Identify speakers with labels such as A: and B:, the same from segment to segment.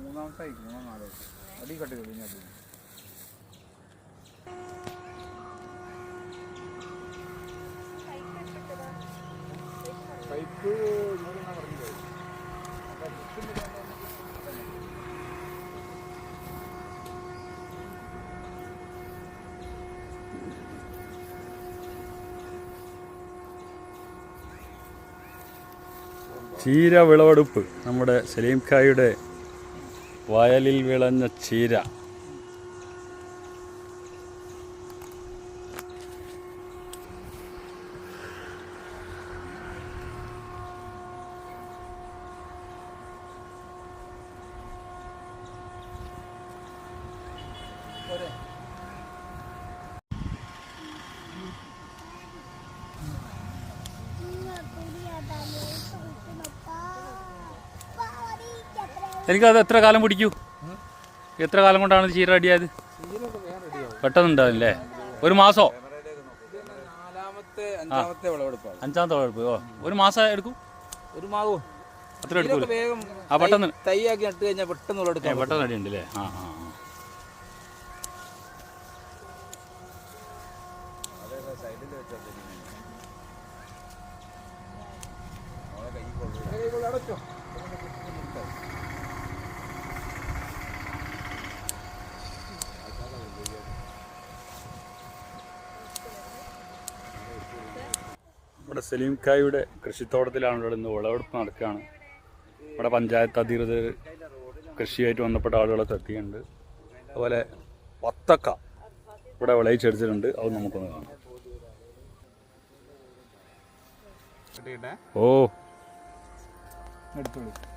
A: മൂന്നാമത്തെ നാലോ അടി കട്ട് കഴിഞ്ഞാൽ പൈപ്പ് പറഞ്ഞില്ലേ
B: ചീര വിളവെടുപ്പ് നമ്മുടെ സലീം ഖായുടെ വയലിൽ വിളഞ്ഞ ചീര. എനിക്കത് എത്ര കാലം പിടിക്കൂ? എത്ര കാലം കൊണ്ടാണ് ചീര റെഡിയായത്? പെട്ടെന്നുണ്ടാവില്ലേ? ഒരു മാസോ? അഞ്ചാമത്തെ വിളവെടുപ്പ്. ഓ, ഒരു മാസം എടുക്കും? ഒരു മാസവും അത്ര എടുക്കൂല. ആ പെട്ടെന്ന് തൈയാക്കി നട്ട് കഴിഞ്ഞാൽ പെട്ടെന്ന് റെഡി ഉണ്ടല്ലേ? ആ ആ നമ്മുടെ സലീം ഖായുടെ കൃഷിത്തോട്ടത്തിലാണ് ഇന്ന് വിളവെടുപ്പ് നടക്കുകയാണ്. നമ്മുടെ പഞ്ചായത്ത് അധികൃതർ കൃഷിയായിട്ട് ബന്ധപ്പെട്ട ആളുകളൊക്കെ എത്തിയിട്ടുണ്ട്. അതുപോലെ വത്തക്ക ഇവിടെ വിളയിച്ചെടുത്തിട്ടുണ്ട്. അത് നമുക്കൊന്ന് കാണാം. ഓ,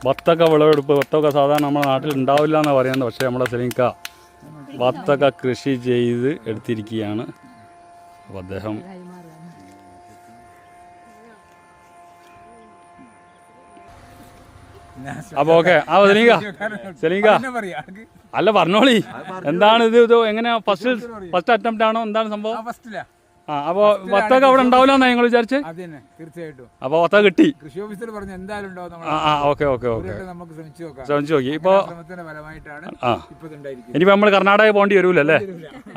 B: വത്തക്ക വിളവെടുപ്പ്. വത്തക്ക സാധാരണ നമ്മുടെ നാട്ടിൽ ഉണ്ടാവില്ല എന്നാണ് പറയുന്നത്. പക്ഷേ നമ്മുടെ സലീം ഖാ വത്തക്ക കൃഷി ചെയ്ത് എടുത്തിരിക്കുകയാണ്. അപ്പോൾ അദ്ദേഹം അപ്പൊ ഓക്കെ. ആ സലീംക അല്ല പറഞ്ഞോളി, എന്താണ് ഇത്? എങ്ങനെ ഫസ്റ്റ് അറ്റംപ്റ്റ് ആണോ? എന്താണ് സംഭവം? ആ, അപ്പൊ വത്തക്ക അവിടെ ഉണ്ടാവില്ലെന്നാ ഞങ്ങൾ വിചാരിച്ചേ.
A: തീർച്ചയായിട്ടും.
B: അപ്പൊ വത്തക്ക കിട്ടി.
A: കൃഷി ഓഫീസർ പറഞ്ഞു എന്തായാലും ഉണ്ടാവും.
B: ഓക്കെ ഓക്കെ ഓക്കെ,
A: നമുക്ക്
B: ശ്രമിച്ചു നോക്കി. ഇപ്പൊ
A: ഫലമായിട്ടാണ്
B: ഇനിയിപ്പോ നമ്മൾ കർണാടക പോകേണ്ടി വരൂലല്ലേ?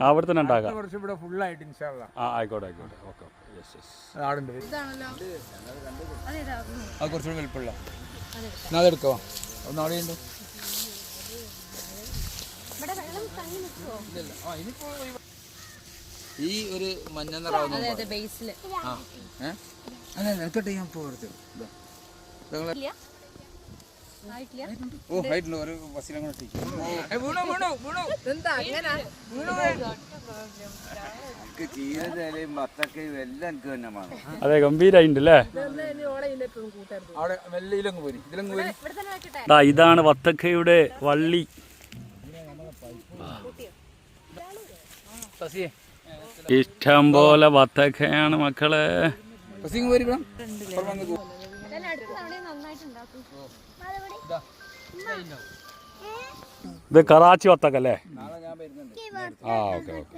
B: അവിടെ തന്നെ ഉണ്ടാക്കാം.
A: ഇവിടെ ഫുള്ളായിട്ട് ഇൻഷാല്ലാ.
B: ആയിക്കോട്ടെ ആയിക്കോട്ടെ. ഓക്കെ.
A: അത് കുറച്ചുകൂടി വലുപ്പമുള്ള അതെടുക്കോ. ഒന്നാളുണ്ട്. ഈ ഒരു മഞ്ഞ നിറാവുന്ന എടുക്കട്ടെ. ഞാൻ പോകരുത്. ഓ ഹൈറ്റുണ്ട്. ഒരു ബസ്സിലും കൂടെ ചീരയും വത്തക്കയും എല്ലാം എനിക്ക് തന്നെ വേണം.
B: അതെ, ഗംഭീരായിണ്ടല്ലേ?
A: അവിടെ മെല്ലയിലങ്ങ് പോരി, ഇതിലങ്ങ് പോരി.
B: ഇതാണ് വത്തക്കയുടെ വള്ളി. ഇഷ്ടം പോലെ വത്തക്കയാണ് മക്കളെ. ഇത് കറാച്ചി വത്തക്ക അല്ലേ? ആ ഓക്കെ ഓക്കെ.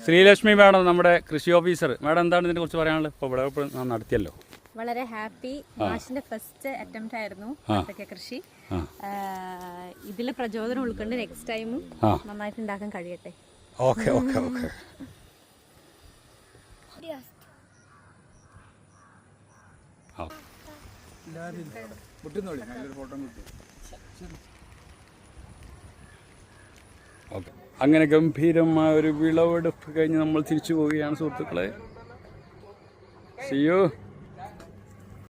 B: ശ്രീലക്ഷ്മി മാഡം, നമ്മുടെ കൃഷി ഓഫീസർ. മാഡം, എന്താണ് ഇതിനെ കുറിച്ച് പറയാനുള്ളത്? ഇപ്പോൾ വിളവെടുപ്പ് നടത്തിയല്ലോ.
C: വളരെ ഹാപ്പി. മാഷിന്റെ ഫസ്റ്റ് അറ്റംപ്റ്റ് ആയിരുന്നു വത്തക്ക കൃഷി. ഇതിൽ പ്രചോദനം ഉൾക്കൊണ്ട് നെക്സ്റ്റ് ടൈമും നന്നായിട്ട് ഉണ്ടാക്കാൻ കഴിയട്ടെ.
B: Okay okay okay. ഓക്കെ. അങ്ങനെ ഗംഭീരമായ ഒരു വിളവെടുപ്പ് കഴിഞ്ഞ് നമ്മൾ തിരിച്ചു പോവുകയാണ് സുഹൃത്തുക്കളെ. See you.